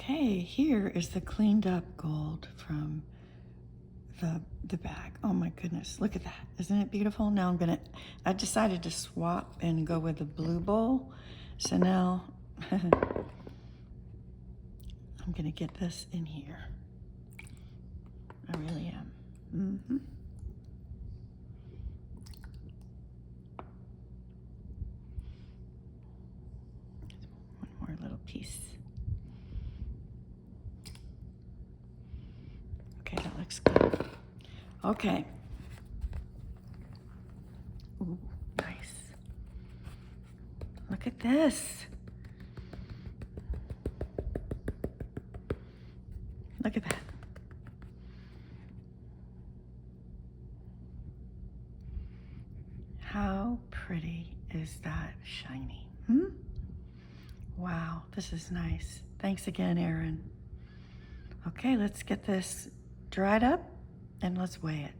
Okay, here is the cleaned up gold from the bag. Oh my goodness, look at that. Isn't it beautiful? Now I decided to swap and go with the blue bowl. So now I'm gonna get this in here. I really am. One more little piece. Okay, that looks good. Okay. Ooh, nice. Look at this. Look at that. How pretty is that shiny? Wow, this is nice. Thanks again, Erin. Okay, let's get this dried up and let's weigh it.